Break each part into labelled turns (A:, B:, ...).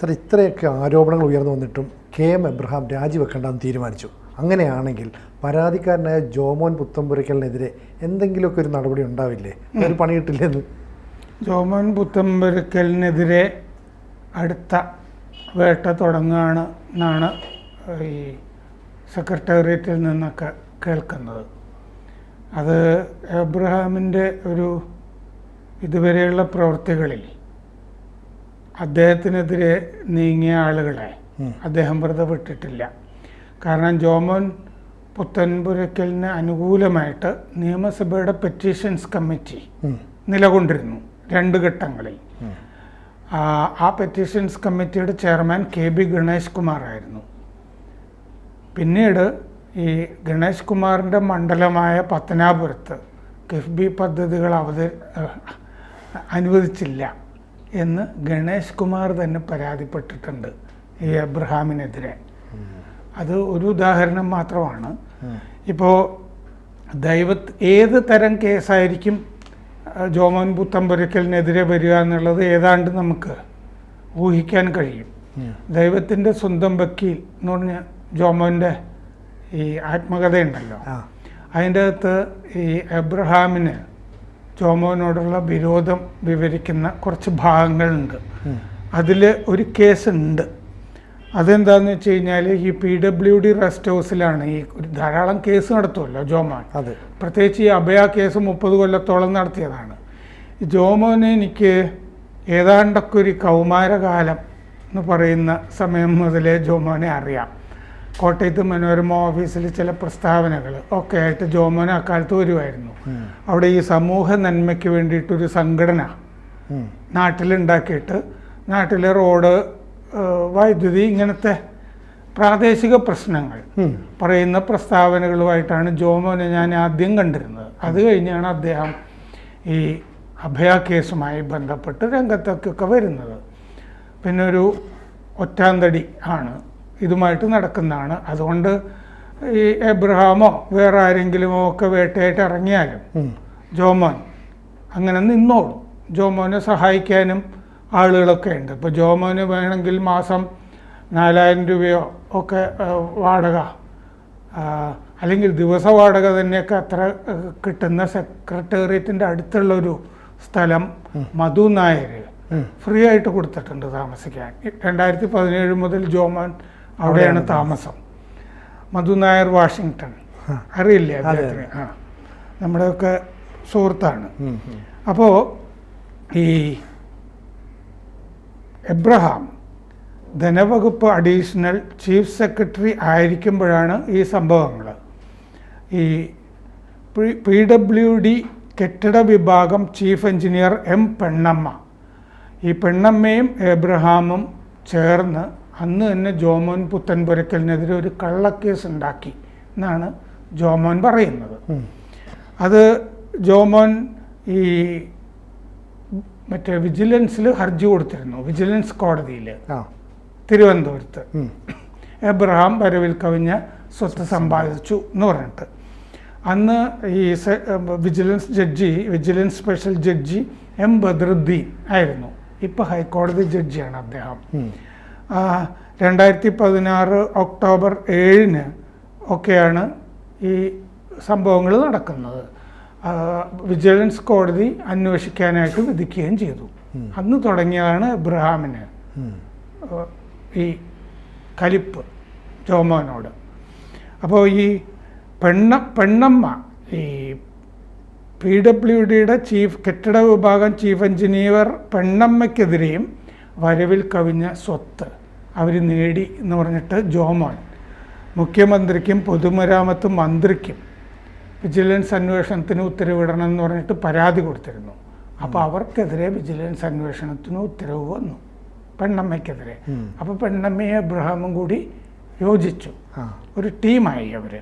A: Sir, ഇത്രയൊക്കെ ആരോപണങ്ങൾ ഉയർന്നു വന്നിട്ടും KM എബ്രഹാം രാജിവെക്കേണ്ടെന്ന് തീരുമാനിച്ചു. അങ്ങനെയാണെങ്കിൽ പരാതിക്കാരനായ ജോമോൻ പുത്തമ്പുരയ്ക്കലിനെതിരെ എന്തെങ്കിലുമൊക്കെ ഒരു നടപടി ഉണ്ടാവില്ലേ? ഒരു പണിയിട്ടില്ലെന്ന്.
B: ജോമോൻ പുത്തമ്പുരയ്ക്കലിനെതിരെ അടുത്ത വേട്ട തുടങ്ങുകയാണ് എന്നാണ് ഈ സെക്രട്ടേറിയറ്റിൽ നിന്നൊക്കെ കേൾക്കുന്നത്. അത് എബ്രഹാമിൻ്റെ ഒരു ഇതുവരെയുള്ള പ്രവൃത്തികളിൽ അദ്ദേഹത്തിനെതിരെ നീങ്ങിയ ആളുകളെ അദ്ദേഹം വെറുതെ വിട്ടിട്ടില്ല. കാരണം ജോമോൻ പുത്തൻപുരയ്ക്കലിന് അനുകൂലമായിട്ട് നിയമസഭയുടെ പെറ്റീഷൻസ് കമ്മിറ്റി നിലകൊണ്ടിരുന്നു 2 ഘട്ടങ്ങളിൽ. ആ പെറ്റീഷൻസ് കമ്മിറ്റിയുടെ ചെയർമാൻ KB ഗണേഷ് കുമാർ ആയിരുന്നു. പിന്നീട് ഈ ഗണേഷ് കുമാറിൻ്റെ മണ്ഡലമായ പത്തനാപുരത്ത് കിഫ്ബി പദ്ധതികൾ അനുവദിച്ചില്ല എന്ന് ഗണേഷ് കുമാർ തന്നെ പരാതിപ്പെട്ടിട്ടുണ്ട് ഈ എബ്രഹാമിനെതിരെ. അത് ഒരു ഉദാഹരണം മാത്രമാണ്. ഇപ്പോൾ ഏത് തരം കേസായിരിക്കും ജോമോൻ പുത്തമ്പുരയ്ക്കലിനെതിരെ വരിക എന്നുള്ളത് ഏതാണ്ട് നമുക്ക് ഊഹിക്കാൻ കഴിയും. ദൈവത്തിൻ്റെ സ്വന്തം വക്കീൽ എന്ന് പറഞ്ഞ ജോമോൻ്റെ ഈ ആത്മകഥയുണ്ടല്ലോ, അതിൻ്റെ അകത്ത് ഈ എബ്രഹാമിന് ജോമോനോടുള്ള വിരോധം വിവരിക്കുന്ന കുറച്ച് ഭാഗങ്ങളുണ്ട്. അതിൽ ഒരു കേസുണ്ട്. അതെന്താന്ന് വെച്ച് കഴിഞ്ഞാൽ ഈ PWD റെസ്റ്റ് ഹൗസിലാണ് ഈ ധാരാളം കേസ് നടത്തുമല്ലോ ജോമോൻ. പ്രത്യേകിച്ച് ഈ അഭയ കേസ് 30 കൊല്ലത്തോളം നടത്തിയതാണ്. ജോമോനെ എനിക്ക് ഏതാണ്ടൊക്കെ ഒരു കൗമാരകാലം എന്ന് പറയുന്ന സമയം മുതലേ ജോമോനെ അറിയാം. കോട്ടയത്ത് മനോരമ ഓഫീസിൽ ചില പ്രസ്താവനകൾ ഒക്കെ ആയിട്ട് ജോമോനെ അക്കാലത്ത് വരുമായിരുന്നു. അവിടെ ഈ സമൂഹ നന്മയ്ക്ക് വേണ്ടിയിട്ടൊരു സംഘടന നാട്ടിലുണ്ടാക്കിയിട്ട് നാട്ടിലെ റോഡ്, വൈദ്യുതി, ഇങ്ങനത്തെ പ്രാദേശിക പ്രശ്നങ്ങൾ പറയുന്ന പ്രസ്താവനകളുമായിട്ടാണ് ജോമോനെ ഞാൻ ആദ്യം കണ്ടിരുന്നത്. അത് കഴിഞ്ഞാണ് അദ്ദേഹം ഈ അഭയ കേസുമായി ബന്ധപ്പെട്ട് രംഗത്തൊക്കെ വരുന്നത്. പിന്നെ ഒരു ഒറ്റാന്തടി ആണ്, ഇതുമായിട്ട് നടക്കുന്നതാണ്. അതുകൊണ്ട് ഈ എബ്രഹാമോ വേറെ ആരെങ്കിലുമോ ഒക്കെ വേട്ടയായിട്ട് ഇറങ്ങിയാലും ജോമോൻ അങ്ങനെ നിന്നോളും. ജോമോനെ സഹായിക്കാനും ആളുകളൊക്കെ ഉണ്ട്. ഇപ്പോൾ ജോമോന് വേണമെങ്കിൽ മാസം 4000 രൂപയോ ഒക്കെ വാടക, അല്ലെങ്കിൽ ദിവസ വാടക തന്നെയൊക്കെ അത്ര കിട്ടുന്ന സെക്രട്ടേറിയറ്റിൻ്റെ അടുത്തുള്ളൊരു സ്ഥലം മധു നായർ ഫ്രീ ആയിട്ട് കൊടുത്തിട്ടുണ്ട് താമസിക്കാൻ. 2017 മുതൽ ജോമോൻ അവിടെയാണ് താമസം. മധു നായർ വാഷിങ്ടൺ, അറിയില്ലേ അദ്ദേഹത്തിന്? നമ്മുടെയൊക്കെ സുഹൃത്താണ്. അപ്പോൾ ഈ എബ്രഹാം ധനവകുപ്പ് അഡീഷണൽ ചീഫ് സെക്രട്ടറി ആയിരിക്കുമ്പോഴാണ് ഈ സംഭവങ്ങൾ. ഈ PWD കെട്ടിട വിഭാഗം ചീഫ് എഞ്ചിനീയർ M പെണ്ണമ്മ, ഈ പെണ്ണമ്മയും എബ്രഹാമും ചേർന്ന് അന്ന് തന്നെ ജോമോൻ പുത്തൻപുരയ്ക്കലിനെതിരെ ഒരു കള്ളക്കേസ് ഉണ്ടാക്കി എന്നാണ് ജോമോൻ പറയുന്നത്. അത് ജോമോൻ ഈ മറ്റേ വിജിലൻസിൽ ഹർജി കൊടുത്തിരുന്നു, വിജിലൻസ് കോടതിയിൽ തിരുവനന്തപുരത്ത്. എബ്രഹാം വരവിൽ കവിഞ്ഞ സ്വത്ത് സമ്പാദിച്ചു എന്ന് പറഞ്ഞിട്ട്. അന്ന് ഈ vigilance special judge M Badruddin ആയിരുന്നു. ഇപ്പോൾ ഹൈക്കോടതി ജഡ്ജിയാണ് അദ്ദേഹം. 2016 ഒക്ടോബർ 7 ഒക്കെയാണ് ഈ സംഭവങ്ങൾ നടക്കുന്നത്. വിജിലൻസ് കോടതി അന്വേഷിക്കാനായിട്ട് വിധിക്കുകയും ചെയ്തു. അന്ന് തുടങ്ങിയതാണ് എബ്രഹാമിന് ഈ കലിപ്പ് ജോമോനോട്. അപ്പോൾ ഈ പെണ്ണമ്മ ഈ PWDയുടെ കെട്ടിട വിഭാഗം ചീഫ് എഞ്ചിനീയർ പെണ്ണമ്മയ്ക്കെതിരെയും വരവിൽ കവിഞ്ഞ സ്വത്ത് അവർ നേടി എന്ന് പറഞ്ഞിട്ട് ജോമോൻ മുഖ്യമന്ത്രിക്കും പൊതുമരാമത്ത് മന്ത്രിക്കും വിജിലൻസ് അന്വേഷണത്തിന് ഉത്തരവിടണം എന്ന് പറഞ്ഞിട്ട് പരാതി കൊടുത്തിരുന്നു. അപ്പോൾ അവർക്കെതിരെ വിജിലൻസ് അന്വേഷണത്തിന് ഉത്തരവ് വന്നു പെണ്ണമ്മയ്ക്കെതിരെ. അപ്പോൾ പെണ്ണമ്മയും എബ്രഹാമും കൂടി യോജിച്ചു, ഒരു ടീമായി അവർ.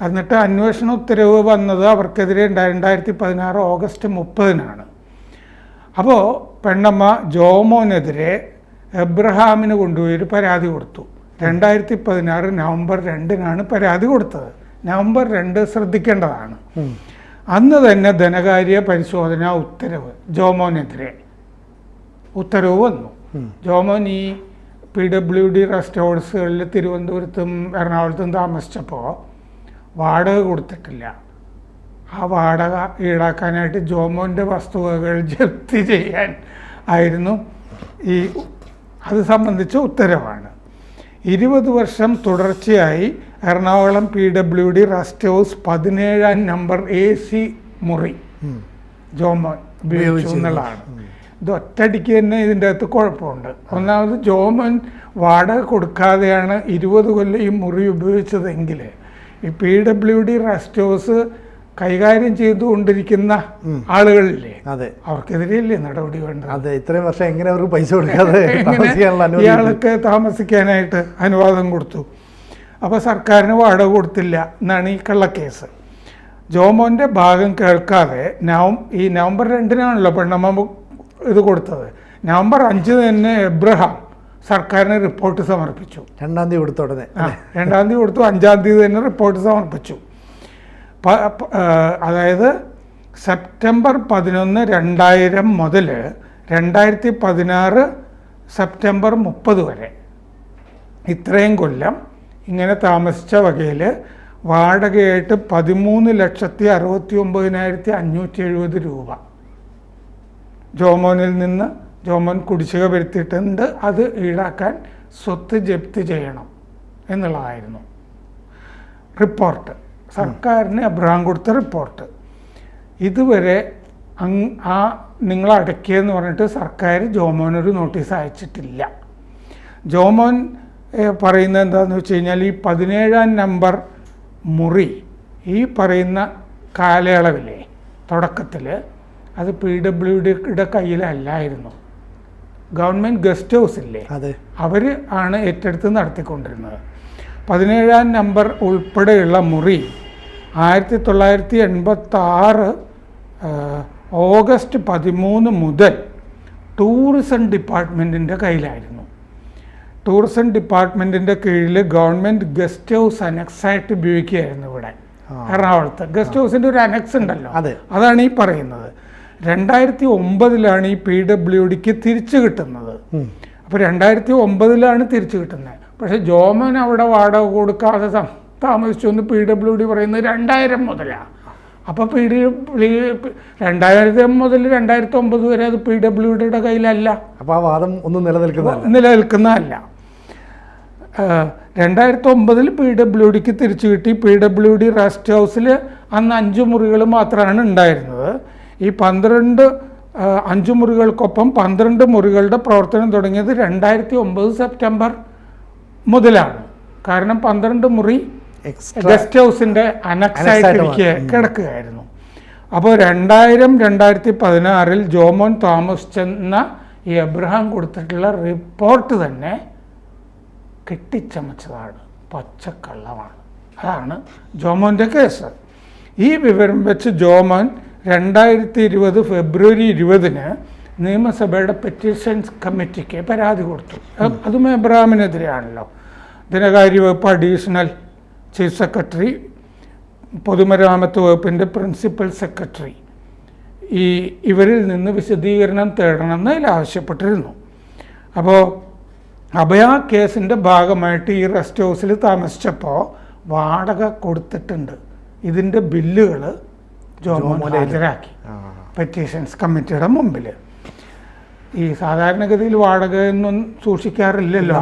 B: എന്നിട്ട് അന്വേഷണ ഉത്തരവ് വന്നത് അവർക്കെതിരെ 2016 ഓഗസ്റ്റ് 30 അപ്പോൾ പെണ്ണമ്മ ജോമോനെതിരെ എബ്രഹാമിന് കൊണ്ടുപോയി ഒരു പരാതി കൊടുത്തു. 2016 നവംബർ 2 പരാതി കൊടുത്തത്. നവംബർ 2 ശ്രദ്ധിക്കേണ്ടതാണ്. അന്ന് തന്നെ ധനകാര്യ പരിശോധന ഉത്തരവ് ജോമോനെതിരെ ഉത്തരവ് വന്നു. ജോമോൻ ഈ PWD റെസ്റ്റ് ഹൗസുകളിൽ തിരുവനന്തപുരത്തും എറണാകുളത്തും താമസിച്ചപ്പോൾ വാടക കൊടുത്തിട്ടില്ല. ആ വാടക ഈടാക്കാനായിട്ട് ജോമോൻ്റെ വസ്തുവകകൾ ജപ്തി ചെയ്യാൻ ആയിരുന്നു അത് സംബന്ധിച്ച ഉത്തരവാണ്. 20 വർഷം തുടർച്ചയായി Ernakulam PWD rest house 17-ാം number AC മുറി ജോമോൻ ഉപയോഗിച്ചു എന്നുള്ളതാണ്. ഇത് ഒറ്റയടിക്ക് തന്നെ ഇതിൻ്റെ അകത്ത് കുഴപ്പമുണ്ട്. ഒന്നാമത് ജോമോൻ വാടക കൊടുക്കാതെയാണ് 20 കൊല്ലം ഈ മുറി ഉപയോഗിച്ചതെങ്കിൽ ഈ PWD റെസ്റ്റ് ഹൗസ് കൈകാര്യം ചെയ്തുകൊണ്ടിരിക്കുന്ന ആളുകളില്ലേ, അവർക്കെതിരെയല്ലേ നടപടി വേണ്ടത്?
A: അതെ, ഇത്രയും വർഷം എങ്ങനെ അവർക്ക് പൈസ കൊടുക്കാതെ
B: ഇയാൾക്ക് താമസിക്കാനായിട്ട് അനുവാദം കൊടുത്തു? അപ്പോൾ സർക്കാരിന് വാടക കൊടുത്തില്ല എന്നാണ് ഈ കള്ളക്കേസ്. ജോമോൻ്റെ ഭാഗം കേൾക്കാതെ ഈ നവംബർ 2-നാണല്ലോ പെണ്ണമ്മ ഇത് കൊടുത്തത്. നവംബർ 5 തന്നെ എബ്രഹാം സർക്കാരിന് റിപ്പോർട്ട് സമർപ്പിച്ചു.
A: 2-ാം തീയതി കൊടുത്ത ഉടനെ
B: 2-ാം തീയതി കൊടുത്തു, 5-ാം തീയതി തന്നെ റിപ്പോർട്ട് സമർപ്പിച്ചു. അതായത് സെപ്റ്റംബർ 11, 2000 മുതൽ 2016 സെപ്റ്റംബർ 30 വരെ ഇത്രയും കൊല്ലം ഇങ്ങനെ താമസിച്ച വകയിൽ വാടകയായിട്ട് 13,69,570 രൂപ ജോമോനിൽ നിന്ന് ജോമോൻ കുടിശ്ശിക വരുത്തിയിട്ടുണ്ട്. അത് ഈടാക്കാൻ സ്വത്ത് ജപ്തി ചെയ്യണം എന്നുള്ളതായിരുന്നു റിപ്പോർട്ട്, സർക്കാരിന് എബ്രഹാം കൊടുത്ത റിപ്പോർട്ട്. ഇതുവരെ നിങ്ങൾ അടയ്ക്കുകയെന്ന് പറഞ്ഞിട്ട് സർക്കാർ ജോമോനൊരു നോട്ടീസ് അയച്ചിട്ടില്ല. ജോമോൻ പറയുന്നത് എന്താണെന്ന് വെച്ച് കഴിഞ്ഞാൽ ഈ 17-ാം നമ്പർ മുറി ഈ പറയുന്ന കാലയളവിലെ തുടക്കത്തിൽ അത് PWDയുടെ കയ്യിലല്ലായിരുന്നു. ഗവൺമെൻറ് ഗസ്റ്റ് ഹൗസ് ഇല്ലേ, അവർ ആണ് ഏറ്റെടുത്ത് നടത്തിക്കൊണ്ടിരുന്നത്. 17-ാം നമ്പർ ഉൾപ്പെടെയുള്ള മുറി 1986 ഓഗസ്റ്റ് 13 മുതൽ ടൂറിസം ഡിപ്പാർട്ട്മെൻറ്റിൻ്റെ കയ്യിലായിരുന്നു. ടൂറിസം ഡിപ്പാർട്ട്മെൻറ്റിൻ്റെ കീഴിൽ ഗവൺമെൻറ് ഗസ്റ്റ് ഹൗസ് അനക്സായിട്ട് ഉപയോഗിക്കുകയായിരുന്നു. ഇവിടെ എറണാകുളത്ത് ഗസ്റ്റ് ഹൗസിൻ്റെ ഒരു അനക്സ് ഉണ്ടല്ലോ, അതാണ് ഈ പറയുന്നത്. 2009-ലാണ് ഈ PWDക്ക് തിരിച്ചു കിട്ടുന്നത്. അപ്പോൾ 2009-ലാണ് തിരിച്ചു കിട്ടുന്നത്. പക്ഷേ ജോമോൻ അവിടെ വാടക കൊടുക്കാതെ താമസിച്ചു എന്ന് PWD പറയുന്നത് 2000 മുതലാണ്. അപ്പോൾ 2000 മുതൽ 2009 വരെ അത് PWDയുടെ കയ്യിലല്ല.
A: അപ്പോൾ ആ വാദം ഒന്നും
B: നിലനിൽക്കുന്നതല്ല. 2009 PWDക്ക് തിരിച്ചു കിട്ടി. PWD റെസ്റ്റ് ഹൗസിൽ അന്ന് 5 മുറികൾ മാത്രമാണ് ഉണ്ടായിരുന്നത്. ഈ 5 മുറികൾക്കൊപ്പം 12 മുറികളുടെ പ്രവർത്തനം തുടങ്ങിയത് 2009 സെപ്റ്റംബർ മുതലാണ്. കാരണം 12 മുറി ഗസ്റ്റ് ഹൗസിൻ്റെ അനക്സായിട്ട് കിടക്കുകയായിരുന്നു. അപ്പോൾ 2016 ജോമോൻ താമസിച്ചെന്ന ഈ എബ്രഹാം കൊടുത്തിട്ടുള്ള റിപ്പോർട്ട് തന്നെ കെട്ടിച്ചമച്ചതാണ്, പച്ചക്കള്ളമാണ്. അതാണ് ജോമോൻ്റെ കേസ്. ഈ വിവരം വെച്ച് ജോമോൻ 2020 ഫെബ്രുവരി 20-ന് നിയമസഭയുടെ പെറ്റീഷൻസ് കമ്മിറ്റിക്ക് പരാതി കൊടുത്തു. അതും എബ്രഹാമിനെതിരെയാണല്ലോ. ധനകാര്യ വകുപ്പ് അഡീഷണൽ ചീഫ് സെക്രട്ടറി, പൊതുമരാമത്ത് വകുപ്പിൻ്റെ പ്രിൻസിപ്പൽ സെക്രട്ടറി ഇവരിൽ നിന്ന് വിശദീകരണം തേടണമെന്ന് അതിൽ ആവശ്യപ്പെട്ടിരുന്നു. അപ്പോൾ അഭയ കേസിൻ്റെ ഭാഗമായിട്ട് ഈ റെസ്റ്റ് ഹൗസിൽ താമസിച്ചപ്പോൾ വാടക കൊടുത്തിട്ടുണ്ട്. ഇതിൻ്റെ ബില്ലുകൾ ജോമോൻ ഹാജരാക്കി പെറ്റീഷൻസ് കമ്മിറ്റിയുടെ മുമ്പിൽ. ഈ സാധാരണഗതിയിൽ വാടകയൊന്നും സൂക്ഷിക്കാറില്ലല്ലോ,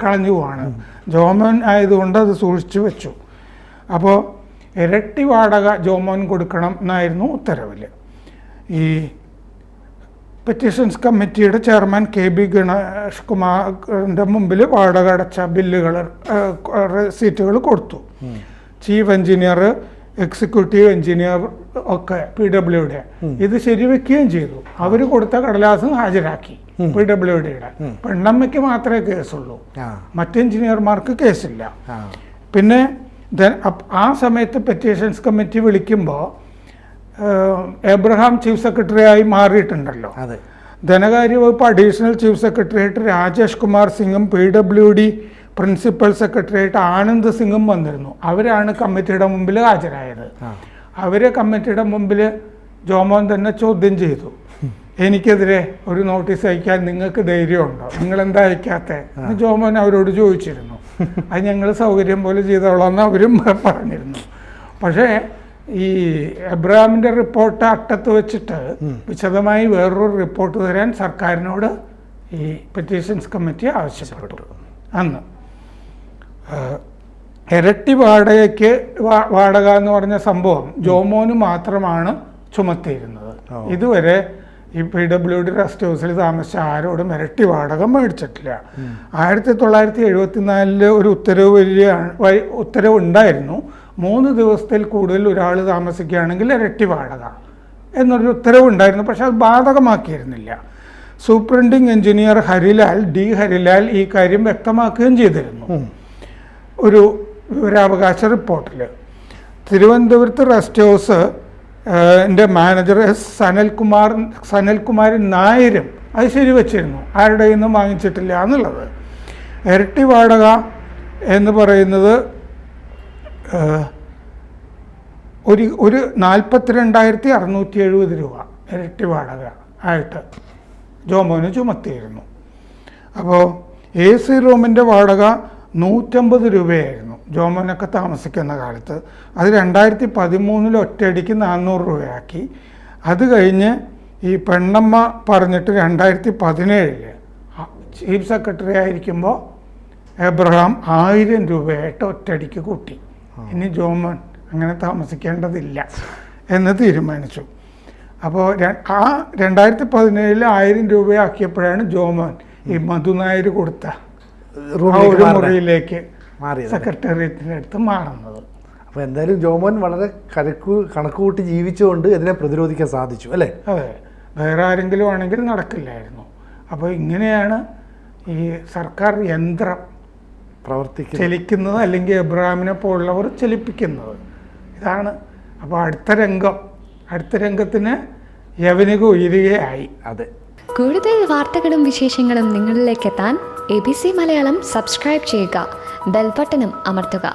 B: കളഞ്ഞു പോവാണ്. ജോമോൻ ആയതുകൊണ്ട് അത് സൂക്ഷിച്ചു വെച്ചു. അപ്പോൾ ഇരട്ടി വാടക ജോമോൻ കൊടുക്കണം എന്നായിരുന്നു ഉത്തരവിൽ. ഈ പെറ്റീഷൻസ് കമ്മിറ്റിയുടെ ചെയർമാൻ KB ഗണേഷ് കുമാറിൻ്റെ മുമ്പിൽ വാടക അടച്ച ബില്ലുകൾ റെസീറ്റുകൾ കൊടുത്തു. ചീഫ് എഞ്ചിനീയർ, എക്സിക്യൂട്ടീവ് എഞ്ചിനീയർ ഒക്കെ PWD ഇത് ശരിവെക്കുകയും ചെയ്തു. അവർ കൊടുത്ത കടലാസും ഹാജരാക്കി PWDയുടെ. പെണ്ണമ്മയ്ക്ക് മാത്രമേ കേസുള്ളൂ, മറ്റ് എഞ്ചിനീയർമാർക്ക് കേസില്ല. പിന്നെ ആ സമയത്ത് പെറ്റീഷൻസ് കമ്മിറ്റി വിളിക്കുമ്പോൾ എബ്രഹാം ചീഫ് സെക്രട്ടറി ആയി മാറിയിട്ടുണ്ടല്ലോ. ധനകാര്യ വകുപ്പ് അഡീഷണൽ ചീഫ് സെക്രട്ടറി ആയിട്ട് രാജേഷ് കുമാർ സിംഗും PWD പ്രിൻസിപ്പൽ സെക്രട്ടറി ആയിട്ട് ആനന്ദ് സിംഗും വന്നിരുന്നു. അവരാണ് കമ്മിറ്റിയുടെ മുമ്പിൽ ഹാജരായത്. അവരെ കമ്മിറ്റിയുടെ മുമ്പിൽ ജോമോൻ തന്നെ ചോദ്യം ചെയ്തു. എനിക്കെതിരെ ഒരു നോട്ടീസ് അയക്കാൻ നിങ്ങൾക്ക് ധൈര്യമുണ്ടോ, നിങ്ങളെന്താ അയക്കാത്തത് എന്ന് ജോമോൻ അവരോട് ചോദിച്ചിരുന്നു. അത് ഞങ്ങൾ സൗകര്യം പോലെ ചെയ്തോളാം എന്ന് അവരും പറഞ്ഞിരുന്നു. പക്ഷേ ഈ എബ്രഹാമിൻ്റെ റിപ്പോർട്ട് അട്ടത്ത് വെച്ചിട്ട് വിശദമായി വേറൊരു റിപ്പോർട്ട് തരാൻ സർക്കാരിനോട് ഈ പെറ്റീഷൻസ് കമ്മിറ്റി ആവശ്യപ്പെട്ടു. അന്ന് ഇരട്ടി വാടക എന്ന് പറഞ്ഞ സംഭവം ജോമോന് മാത്രമാണ് ചുമത്തിയിരുന്നത്. ഇതുവരെ ഈ PWD റെസ്റ്റ് ഹൗസിൽ താമസിച്ച ആരോടും ഇരട്ടി വാടക മേടിച്ചിട്ടില്ല. 1974 ഒരു ഉത്തരവ് ഉണ്ടായിരുന്നു. 3 ദിവസത്തിൽ കൂടുതൽ ഒരാൾ താമസിക്കുകയാണെങ്കിൽ ഇരട്ടി വാടക എന്നൊരു ഉത്തരവ് ഉണ്ടായിരുന്നു. പക്ഷെ അത് ബാധകമാക്കിയിരുന്നില്ല. സൂപ്രണ്ടിങ് എഞ്ചിനീയർ ഹരിലാൽ ഈ കാര്യം വ്യക്തമാക്കുകയും ചെയ്തിരുന്നു ഒരു വിവരാവകാശ റിപ്പോർട്ടിൽ. തിരുവനന്തപുരത്ത് റെസ്റ്റ് ഹൗസ് എൻ്റെ മാനേജർ സനൽകുമാർ നായരും അത് ശരിവച്ചിരുന്നു, ആരുടെ നിന്നും വാങ്ങിച്ചിട്ടില്ല എന്നുള്ളത്. ഇരട്ടി വാടക എന്ന് പറയുന്നത് ഒരു 42,670 രൂപ ഇരട്ടി വാടക ആയിട്ട് ജോമോന് ചുമത്തിയിരുന്നു. അപ്പോൾ AC റൂമിൻ്റെ വാടക 150 രൂപയായിരുന്നു ജോമോനൊക്കെ താമസിക്കുന്ന കാലത്ത്. അത് 2013 ഒറ്റയടിക്ക് 400 രൂപയാക്കി. അത് കഴിഞ്ഞ് ഈ പെണ്ണമ്മ പറഞ്ഞിട്ട് 2017 ചീഫ് സെക്രട്ടറി ആയിരിക്കുമ്പോൾ എബ്രഹാം 1000 രൂപയായിട്ട് ഒറ്റയടിക്ക് കൂട്ടി. ഇനി ജോമോൻ അങ്ങനെ താമസിക്കേണ്ടതില്ല എന്ന് തീരുമാനിച്ചു. അപ്പോൾ 2017 1000 രൂപയാക്കിയപ്പോഴാണ് ജോമോൻ ഈ മധുനായർ കൊടുത്ത ഒരു മുറിയിലേക്ക് സെക്രട്ടേറിയറ്റിൻ്റെ അടുത്ത് മാറുന്നത്.
A: അപ്പോൾ എന്തായാലും ജോമോൻ വളരെ കണക്ക് കൂട്ടി ജീവിച്ചുകൊണ്ട് ഇതിനെ പ്രതിരോധിക്കാൻ സാധിച്ചു അല്ലേ?
B: അതെ, വേറെ ആരെങ്കിലും ആണെങ്കിൽ നടക്കില്ലായിരുന്നു. അപ്പോൾ ഇങ്ങനെയാണ് ഈ സർക്കാർ യന്ത്രം ചലിക്കുന്നത്, അല്ലെങ്കിൽ എബ്രഹാമിനെ പോലുള്ളവർ ചലിപ്പിക്കുന്നത്. ഇതാണ്. അപ്പോൾ അടുത്ത രംഗത്തിന് യവനിക ഉയരുകയായി.
A: അതെ.
C: കൂടുതൽ വാർത്തകളും വിശേഷങ്ങളും നിങ്ങളിലേക്ക് എത്താൻ ABC മലയാളം സബ്സ്ക്രൈബ് ചെയ്യുക, ബെൽ ബട്ടണും അമർത്തുക.